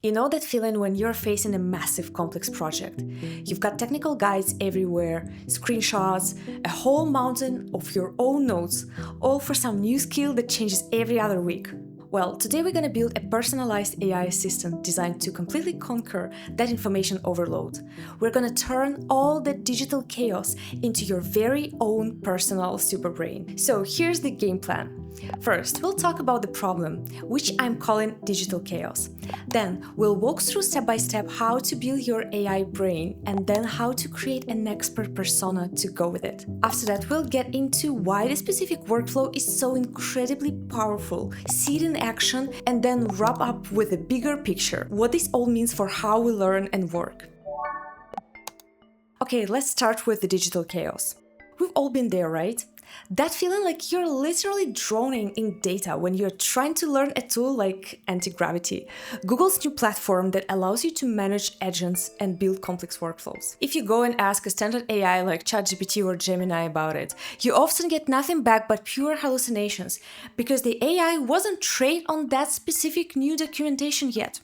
You know that feeling when you're facing a massive complex project? You've got technical guides everywhere, screenshots, a whole mountain of your own notes, all for some new skill that changes every other week. Well, today we're going to build a personalized AI assistant designed to completely conquer that information overload. We're going to turn all that digital chaos into your very own personal superbrain. So here's the game plan. First, we'll talk about the problem, which I'm calling digital chaos. Then, we'll walk through step by step how to build your AI brain and then how to create an expert persona to go with it. After that, we'll get into why the specific workflow is so incredibly powerful, see it in action, and then wrap up with a bigger picture, what this all means for how we learn and work. Okay, let's start with the digital chaos. We've all been there, right? That feeling like you're literally drowning in data when you're trying to learn a tool like anti-gravity, Google's new platform that allows you to manage agents and build complex workflows. If you go and ask a standard AI like ChatGPT or Gemini about it, you often get nothing back but pure hallucinations, because the AI wasn't trained on that specific new documentation yet.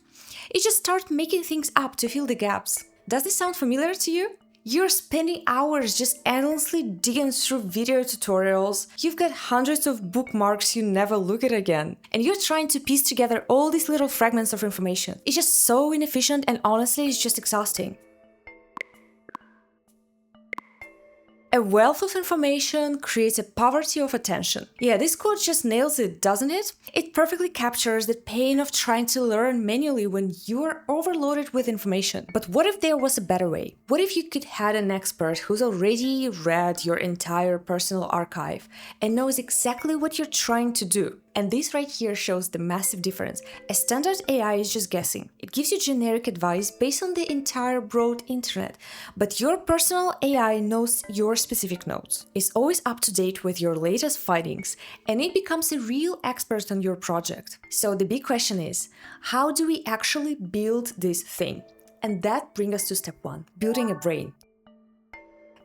It just starts making things up to fill the gaps. Does this sound familiar to you? You're spending hours just endlessly digging through video tutorials, you've got hundreds of bookmarks you never look at again, and you're trying to piece together all these little fragments of information. It's just so inefficient, and honestly, it's just exhausting. A wealth of information creates a poverty of attention. Yeah, this quote just nails it, doesn't it? It perfectly captures the pain of trying to learn manually when you're overloaded with information. But what if there was a better way? What if you could have an expert who's already read your entire personal archive and knows exactly what you're trying to do? And this right here shows the massive difference. A standard AI is just guessing. It gives you generic advice based on the entire broad internet. But your personal AI knows your specific notes. It's always up to date with your latest findings, and it becomes a real expert on your project. So the big question is, how do we actually build this thing? And that brings us to step 1, building a brain.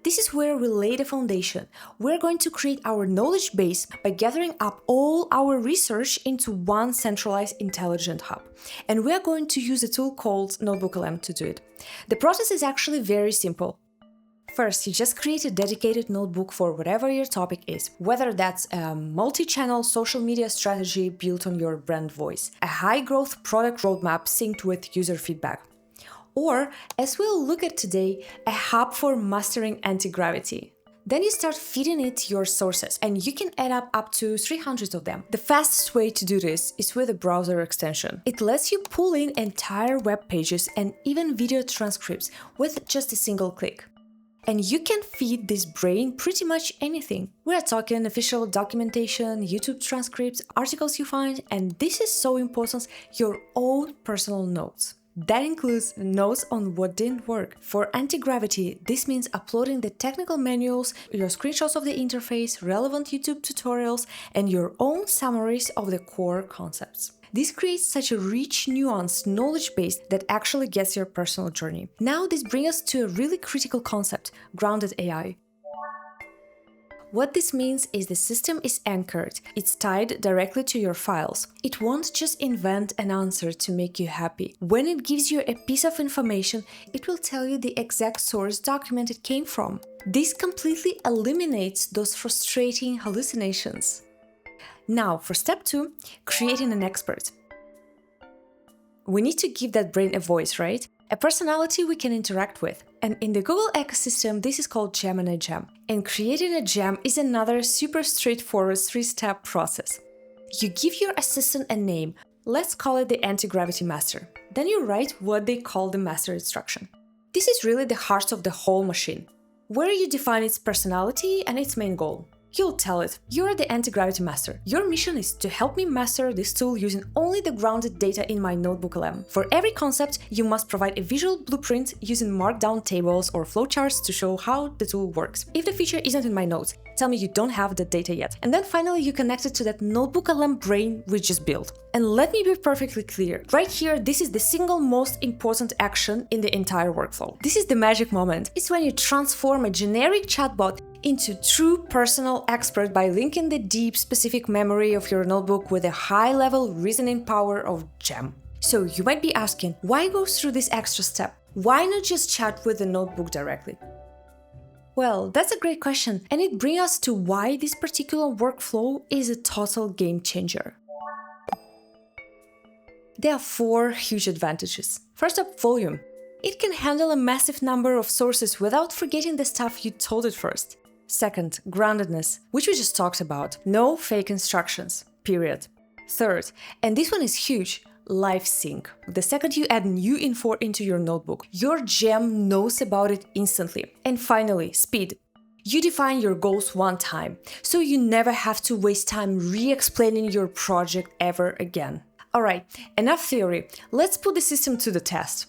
This is where we lay the foundation. We're going to create our knowledge base by gathering up all our research into one centralized intelligent hub. And we're going to use a tool called NotebookLM to do it. The process is actually very simple. First, you just create a dedicated notebook for whatever your topic is, whether that's a multi-channel social media strategy built on your brand voice, a high-growth product roadmap synced with user feedback, or, as we'll look at today, a hub for mastering anti-gravity. Then you start feeding it your sources, and you can add up to 300 of them. The fastest way to do this is with a browser extension. It lets you pull in entire web pages and even video transcripts with just a single click. And you can feed this brain pretty much anything. We're talking official documentation, YouTube transcripts, articles you find, and this is so important, your own personal notes. That includes notes on what didn't work. For anti-gravity, this means uploading the technical manuals, your screenshots of the interface, relevant YouTube tutorials, and your own summaries of the core concepts. This creates such a rich, nuanced knowledge base that actually gets your personal journey. Now this brings us to a really critical concept, grounded AI. What this means is the system is anchored, it's tied directly to your files. It won't just invent an answer to make you happy. When it gives you a piece of information, it will tell you the exact source document it came from. This completely eliminates those frustrating hallucinations. Now, for step 2, creating an expert. We need to give that brain a voice, right? A personality we can interact with. And in the Google ecosystem, this is called Gemini Gem. And creating a gem is another super straightforward 3-step process. You give your assistant a name. Let's call it the anti-gravity master. Then you write what they call the master instruction. This is really the heart of the whole machine, where you define its personality and its main goal. You'll tell it, you're the anti-gravity master. Your mission is to help me master this tool using only the grounded data in my NotebookLM. For every concept, you must provide a visual blueprint using markdown tables or flowcharts to show how the tool works. If the feature isn't in my notes, tell me you don't have the data yet. And then finally, you connect it to that NotebookLM brain we just built. And let me be perfectly clear. Right here, this is the single most important action in the entire workflow. This is the magic moment. It's when you transform a generic chatbot into true personal expert by linking the deep, specific memory of your notebook with the high-level reasoning power of GEM. So you might be asking, why go through this extra step? Why not just chat with the notebook directly? Well, that's a great question, and it brings us to why this particular workflow is a total game changer. There are 4 huge advantages. First up, volume. It can handle a massive number of sources without forgetting the stuff you told it first. Second, groundedness, which we just talked about. No fake instructions, period. Third, and this one is huge, live sync. The second you add new info into your notebook, your gem knows about it instantly. And finally, speed. You define your goals one time, so you never have to waste time re-explaining your project ever again. Alright, enough theory, let's put the system to the test.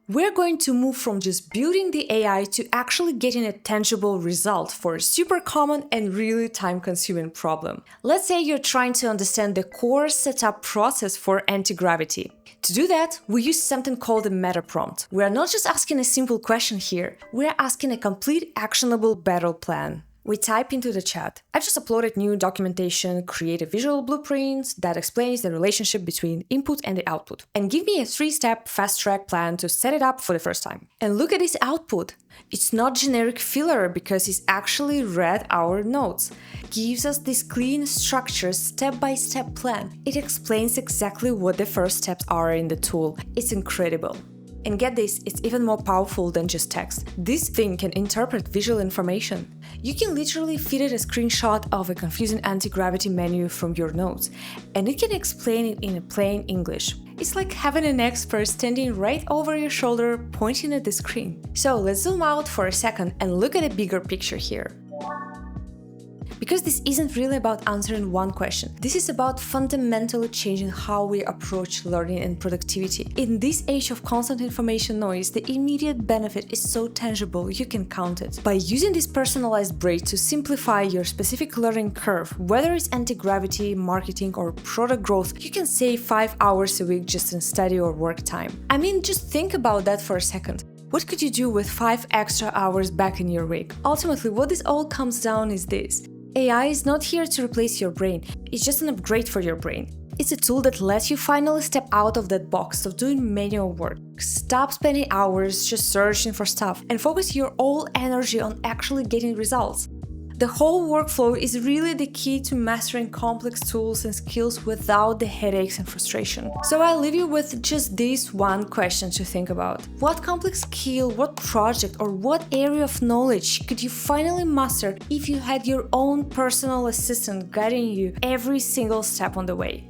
We're going to move from just building the AI to actually getting a tangible result for a super common and really time-consuming problem. Let's say you're trying to understand the core setup process for anti-gravity. To do that, we use something called a meta prompt. We're not just asking a simple question here, we're asking a complete actionable battle plan. We type into the chat, I've just uploaded new documentation, create a visual blueprint that explains the relationship between input and the output, and give me a 3-step fast-track plan to set it up for the first time. And look at this output. It's not generic filler because it's actually read our notes. Gives us this clean, structured, step-by-step plan. It explains exactly what the first steps are in the tool. It's incredible. And get this, it's even more powerful than just text. This thing can interpret visual information. You can literally feed it a screenshot of a confusing anti-gravity menu from your notes, and it can explain it in plain English. It's like having an expert standing right over your shoulder, pointing at the screen. So let's zoom out for a second and look at a bigger picture here. Because this isn't really about answering one question. This is about fundamentally changing how we approach learning and productivity. In this age of constant information noise, the immediate benefit is so tangible you can count it. By using this personalized braid to simplify your specific learning curve, whether it's anti-gravity, marketing, or product growth, you can save 5 hours a week just in study or work time. I mean, just think about that for a second. What could you do with 5 extra hours back in your week? Ultimately, what this all comes down is this. AI is not here to replace your brain, it's just an upgrade for your brain. It's a tool that lets you finally step out of that box of doing manual work. Stop spending hours just searching for stuff and focus your whole energy on actually getting results. The whole workflow is really the key to mastering complex tools and skills without the headaches and frustration. So I'll leave you with just this one question to think about. What complex skill, what project, or what area of knowledge could you finally master if you had your own personal assistant guiding you every single step on the way?